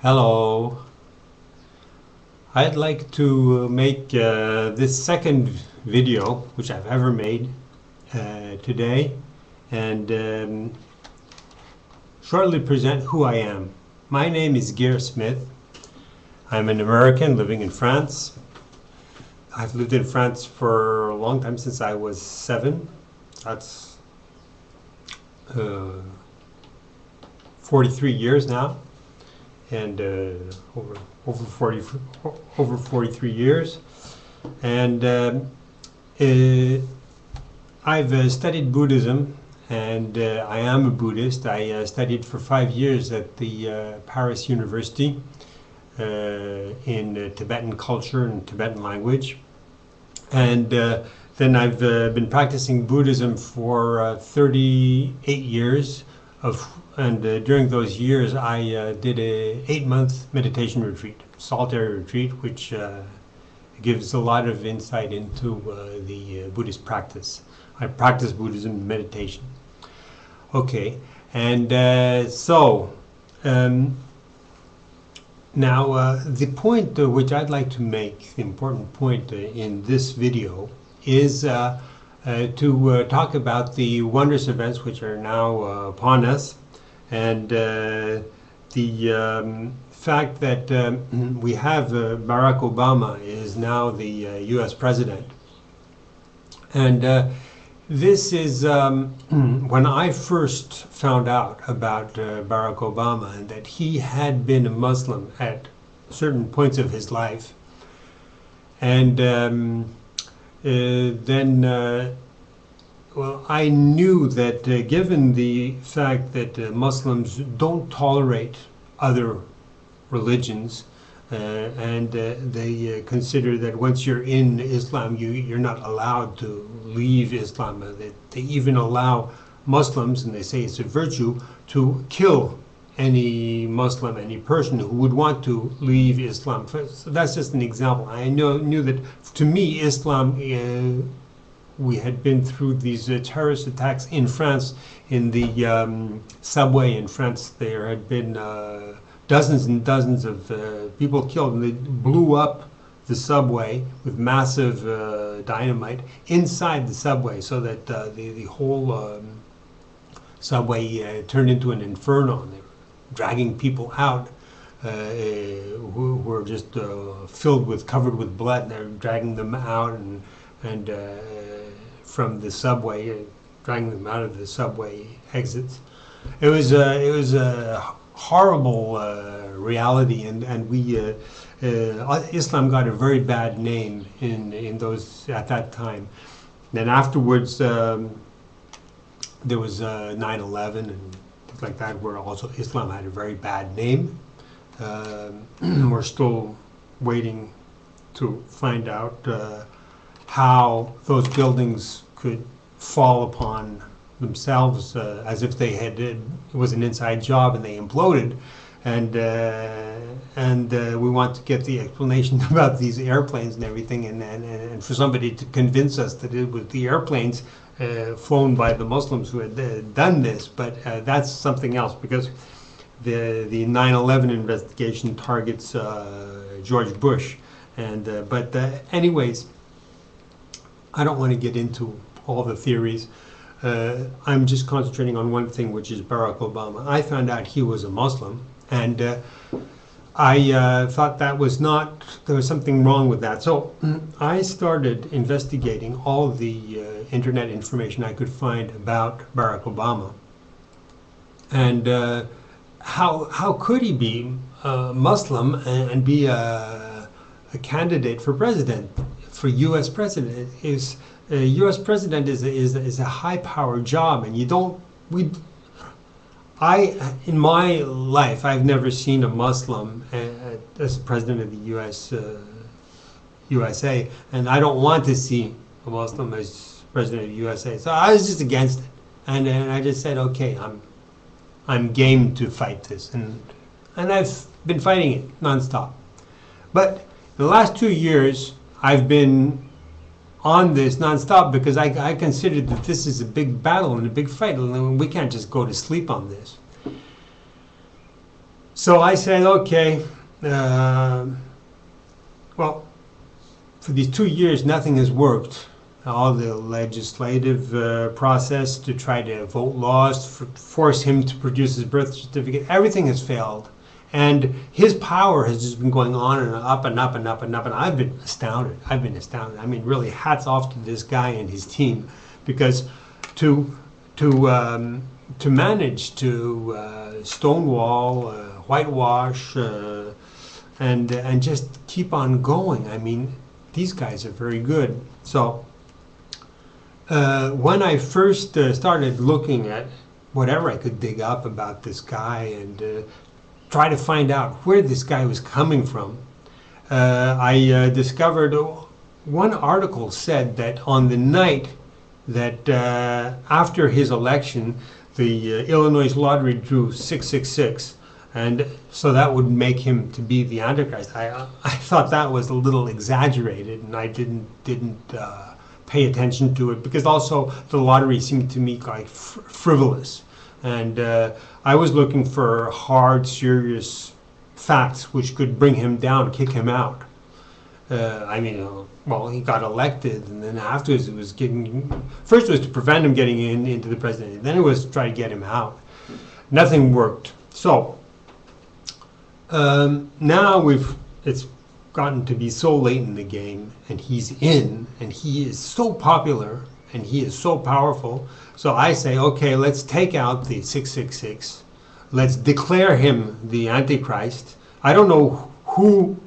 Hello. I'd like to make this second video, which I've ever made today, and shortly present who I am. My name is Gear Smith. I'm an American living in France. I've lived in France for a long time, since I was 7. That's 43 years now. And over 43 years, and I've studied Buddhism, and I am a Buddhist. I studied for 5 years at the Paris University in Tibetan culture and Tibetan language, and then I've been practicing Buddhism for 38 years. During those years, I did a 8-month meditation retreat, solitary retreat, which gives a lot of insight into the Buddhist practice. I practice Buddhism meditation. Okay, and now the point which I'd like to make, the important point in this video, is to talk about the wondrous events which are now upon us, and the fact that we have Barack Obama is now the U.S. president. And this is when I first found out about Barack Obama, and that he had been a Muslim at certain points of his life, and well, I knew that given the fact that Muslims don't tolerate other religions, and they consider that once you're in Islam, you're not allowed to leave Islam. They even allow Muslims, and they say it's a virtue, to kill any Muslim, any person who would want to leave Islam. So that's just an example. I knew that, to me, Islam, we had been through these terrorist attacks in France, in the subway in France. There had been dozens and dozens of people killed, and they blew up the subway with massive dynamite inside the subway, so that the whole subway turned into an inferno. They were dragging people out who were just covered with blood, and they're dragging them out and from the subway, dragging them out of the subway exits. It was a horrible reality, and we Islam got a very bad name in those at that time. Then afterwards, there was 9/11 and things like that, where also Islam had a very bad name. We're still waiting to find out how those buildings could fall upon themselves, as if they had it was an inside job and they imploded, and we want to get the explanation about these airplanes and everything, and for somebody to convince us that it was the airplanes flown by the Muslims who had done this. But that's something else, because the 9/11 investigation targets George Bush, and anyways, I don't want to get into all the theories. I'm just concentrating on one thing, which is Barack Obama. I found out he was a Muslim, and I thought there was something wrong with that. So I started investigating all the internet information I could find about Barack Obama. And how could he be Muslim and be a candidate for president? For U.S. president, U.S. president is a high-powered job, and in my life, I've never seen a Muslim as president of the USA, and I don't want to see a Muslim as president of the USA. So I was just against it, and I just said, okay, I'm game to fight this, and I've been fighting it nonstop. But in the last 2 years, I've been on this nonstop, because I considered that this is a big battle and a big fight, and we can't just go to sleep on this. So I said, okay, well, for these 2 years, nothing has worked. All the legislative process to try to vote laws, force him to produce his birth certificate, everything has failed. And his power has just been going on and up and up and up and up. And I've been astounded. I mean, really, hats off to this guy and his team, because to manage to stonewall, whitewash, and just keep on going. I mean, these guys are very good. So when I first started looking at whatever I could dig up about this guy and try to find out where this guy was coming from, I discovered one article said that on the night that after his election, the Illinois lottery drew 666, and so that would make him to be the Antichrist. I thought that was a little exaggerated, and I didn't pay attention to it, because also the lottery seemed to me like frivolous, and I was looking for hard, serious facts which could bring him down, kick him out. I mean, well, he got elected, and then afterwards it was first it was to prevent him getting into the presidency, then it was to try to get him out. Nothing worked. So now it's gotten to be so late in the game, and he's in, and he is so popular, and he is so powerful. So I say, okay, let's take out the 666. Let's declare him the Antichrist. I don't know who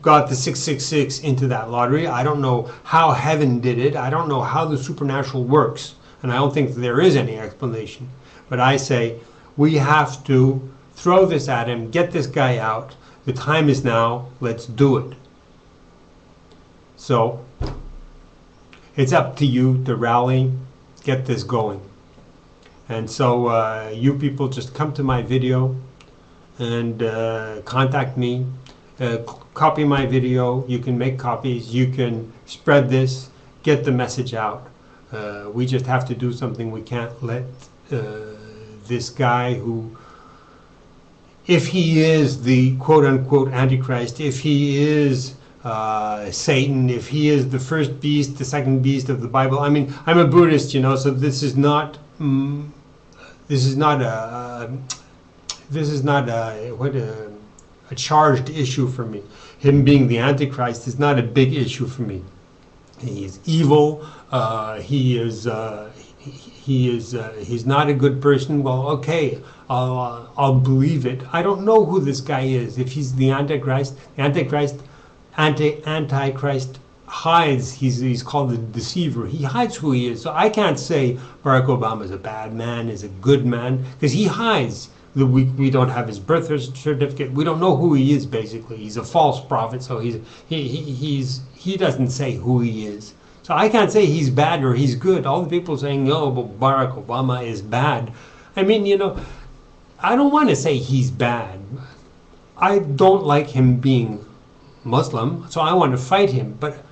got the 666 into that lottery. I don't know how heaven did it. I don't know how the supernatural works. And I don't think there is any explanation. But I say, we have to throw this at him, get this guy out. The time is now. Let's do it. So it's up to you to rally, get this going. And so you people just come to my video and contact me, copy my video. You can make copies, you can spread this, get the message out. We just have to do something. We can't let this guy who, if he is the quote-unquote Antichrist, if he is Satan, if he is the first beast, the second beast of the Bible. I mean, I'm a Buddhist, you know, so this is not a charged issue for me. Him being the Antichrist is not a big issue for me. He is evil. He's not a good person. Well, okay, I'll believe it. I don't know who this guy is. If he's the Antichrist, Antichrist hides. He's called the deceiver. He hides who he is. So I can't say Barack Obama is a bad man, is a good man, because he hides. We don't have his birth certificate. We don't know who he is. Basically, he's a false prophet. So he doesn't say who he is. So I can't say he's bad or he's good. All the people saying, "Oh, but Barack Obama is bad." I mean, you know, I don't want to say he's bad. I don't like him being Muslim, so I want to fight him. But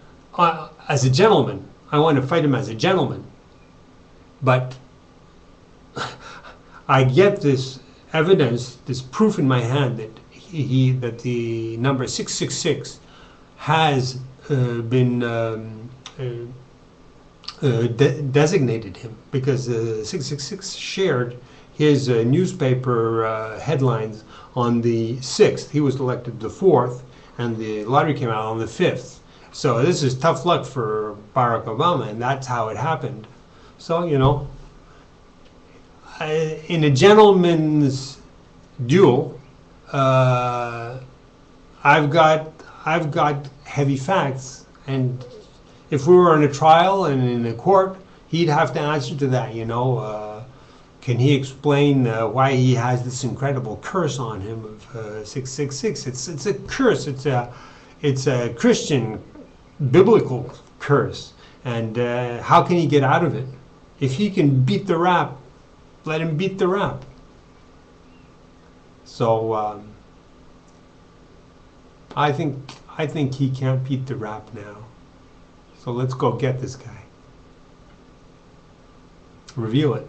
as a gentleman, I want to fight him as a gentleman. But I get this evidence, this proof in my hand that that the number 666 has been designated him, because 666 shared his newspaper headlines on the 6th. He was elected the 4th, and the lottery came out on the 5th. So this is tough luck for Barack Obama, and that's how it happened. So, you know, in a gentleman's duel, I've got heavy facts, and if we were on a trial and in a court, he'd have to answer to that. You know, can he explain why he has this incredible curse on him of 666? It's a curse. It's a Christian biblical curse, and how can he get out of it? If he can beat the rap, let him beat the rap. So I think he can't beat the rap now. So let's go get this guy. Reveal it.